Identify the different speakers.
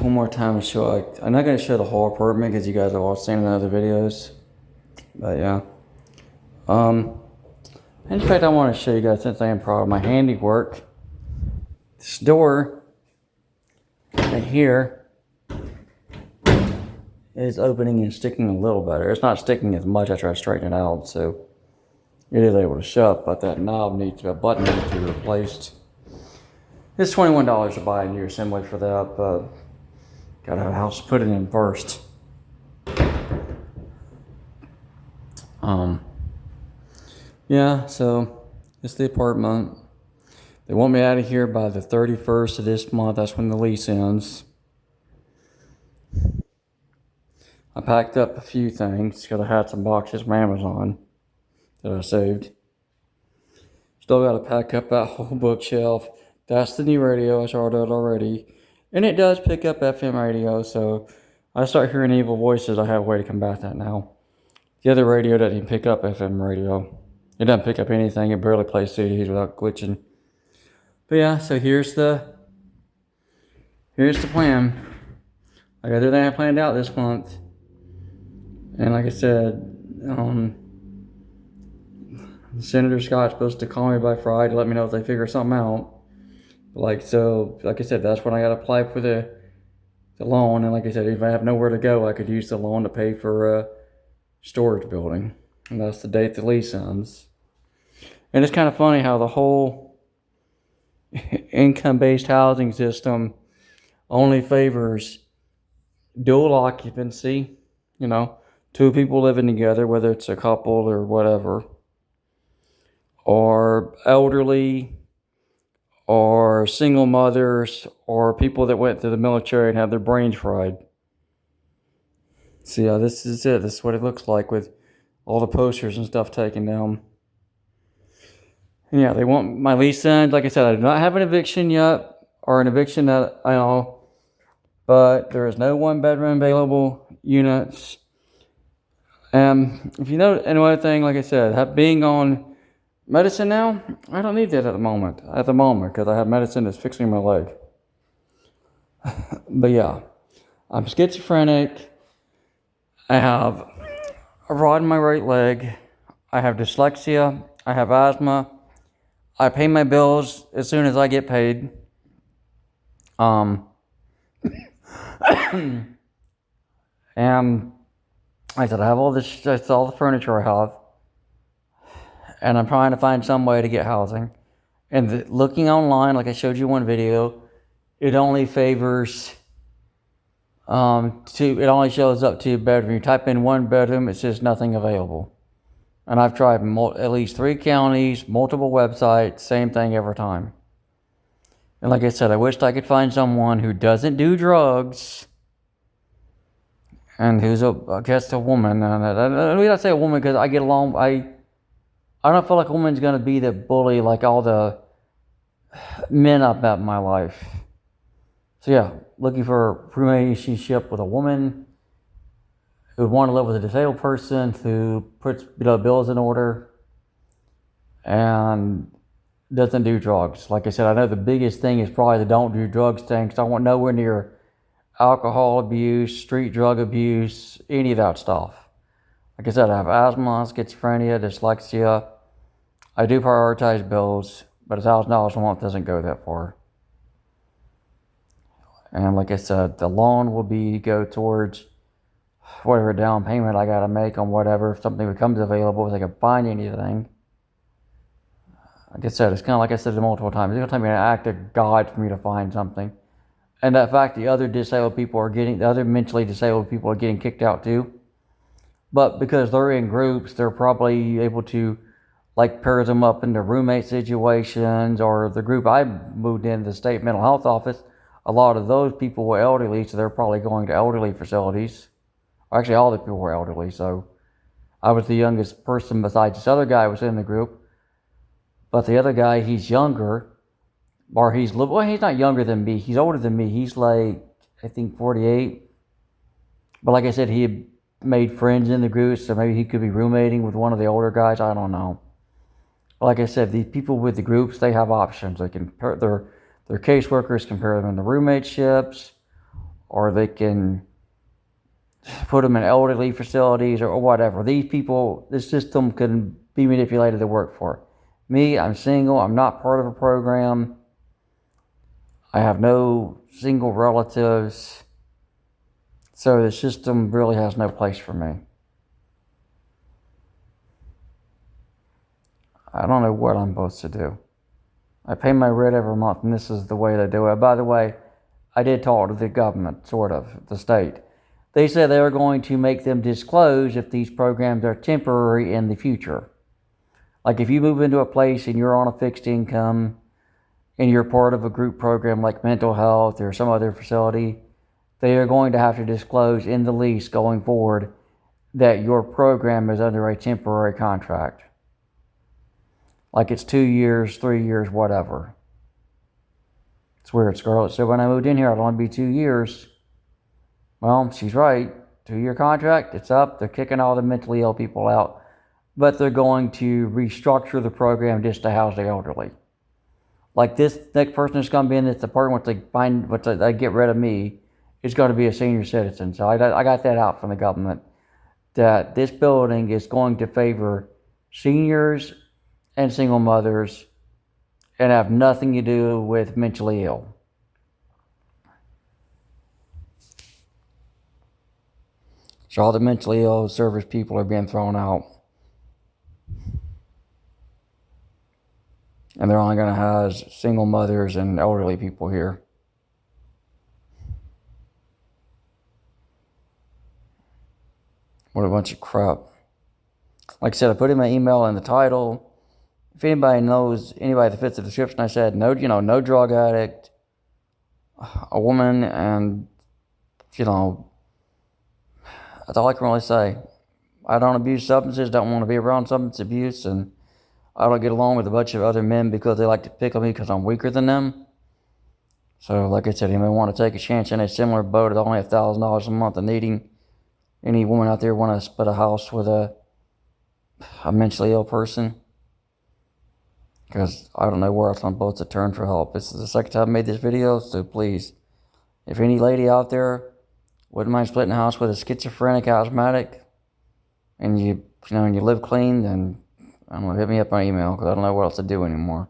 Speaker 1: one more time to show. I'm not going to show the whole apartment because you guys have all seen it in other videos. But yeah. In fact, I want to show you guys since I am proud of my handiwork. This door right here is opening and sticking a little better. It's not sticking as much after I straighten it out, so it is able to shut, but that knob needs a button needs to be replaced. It's $21 to buy a new assembly for that, but gotta have a house to put it in first. Yeah, so it's the apartment. They want me out of here by the 31st of this month. That's when the lease ends. I packed up a few things because I had some boxes from Amazon that I saved. Still got to pack up that whole bookshelf. That's the new radio. I started already. And it does pick up FM radio, so I start hearing evil voices. I have a way to combat that now. The other radio doesn't even pick up FM radio. It doesn't pick up anything. It barely plays CDs without glitching. But yeah, so here's the plan. I got everything I planned out this month. And like I said, Senator Scott's supposed to call me by Friday to let me know if they figure something out. Like I said, that's when I got to apply for the loan. And like I said, if I have nowhere to go, I could use the loan to pay for a storage building. And that's the date the lease ends. And it's kind of funny how the whole income-based housing system only favors dual occupancy, two people living together, whether it's a couple or whatever, or elderly, or single mothers, or people that went to the military and had their brains fried. So yeah, this is it. This is what it looks like with all the posters and stuff taken down. And yeah, they want my lease end. Like I said, I do not have an eviction yet, or an eviction that I know, but there is no one-bedroom available units. If you know another thing, like I said, being on medicine now, I don't need that at the moment, because I have medicine that's fixing my leg. But yeah, I'm schizophrenic. I have a rod in my right leg. I have dyslexia. I have asthma. I pay my bills as soon as I get paid. And like I said, I have all this. That's all the furniture I have, and I'm trying to find some way to get housing. And looking online, like I showed you one video, it only favors it only shows up 2 bedroom. You type in 1 bedroom, it says nothing available. And I've tried at least 3 counties, multiple websites, same thing every time. And like I said, I wished I could find someone who doesn't do drugs and who's a woman. And I mean, I say a woman because I get along. I don't feel like a woman's gonna be the bully like all the men I've met in my life. So yeah, looking for a relationship with a woman who would want to live with a disabled person who puts bills in order and doesn't do drugs. Like I said, I know the biggest thing is probably the don't do drugs thing, because I want nowhere near alcohol abuse, street drug abuse, any of that stuff. Like I said, I have asthma, schizophrenia, dyslexia. I do prioritize bills, but $1,000 a month doesn't go that far. And like I said, the loan will go towards whatever down payment I gotta make on whatever, if something becomes available, if I can find anything. Like I said, it's kind of like I said multiple times, it's gonna take me an act of God for me to find something. And that fact, the other mentally disabled people are getting kicked out too. But because they're in groups, they're probably able to pair them up into roommate situations, or the group I moved in, the state mental health office, a lot of those people were elderly, so they're probably going to elderly facilities. Actually, all the people were elderly, so I was the youngest person besides this other guy who was in the group. But the other guy, he's younger, or he's not younger than me, he's older than me. He's I think 48. But like I said, he had made friends in the group, so maybe he could be roommating with one of the older guys, I don't know. But like I said, the people with the groups, they have options. They can their caseworkers can pair them into roommateships, or they can put them in elderly facilities or whatever. These people, this system can be manipulated to work for. Me, I'm single. I'm not part of a program. I have no single relatives. So the system really has no place for me. I don't know what I'm supposed to do. I pay my rent every month, and this is the way they do it. By the way, I did talk to the government, sort of, the state. They said they were going to make them disclose if these programs are temporary in the future. Like if you move into a place and you're on a fixed income and you're part of a group program like mental health or some other facility, they are going to have to disclose in the lease going forward that your program is under a temporary contract. Like it's 2 years, 3 years, whatever. It's weird, Scarlett. So when I moved in here, I'd only be 2 years. Well, she's right. 2-year contract, it's up. They're kicking all the mentally ill people out. But they're going to restructure the program just to house the elderly. Like this next person that's going to be in this department, once they get rid of me, is going to be a senior citizen. So I got that out from the government, that this building is going to favor seniors and single mothers and have nothing to do with mentally ill. So all the mentally ill service people are being thrown out. And they're only going to house single mothers and elderly people here. What a bunch of crap. Like I said, I put in my email in the title. If anybody knows anybody that fits the description, I said no drug addict, a woman, and that's all I can really say. I don't abuse substances, don't want to be around substance abuse, and I don't get along with a bunch of other men because they like to pick on me because I'm weaker than them. So, like I said, you may want to take a chance in a similar boat at only $1,000 a month and needing any woman out there want to split a house with a mentally ill person. Because I don't know where else I'm supposed to turn for help. This is the second time I made this video, so please, if any lady out there wouldn't mind splitting a house with a schizophrenic asthmatic, and you live clean, then I don't know, hit me up on email because I don't know what else to do anymore.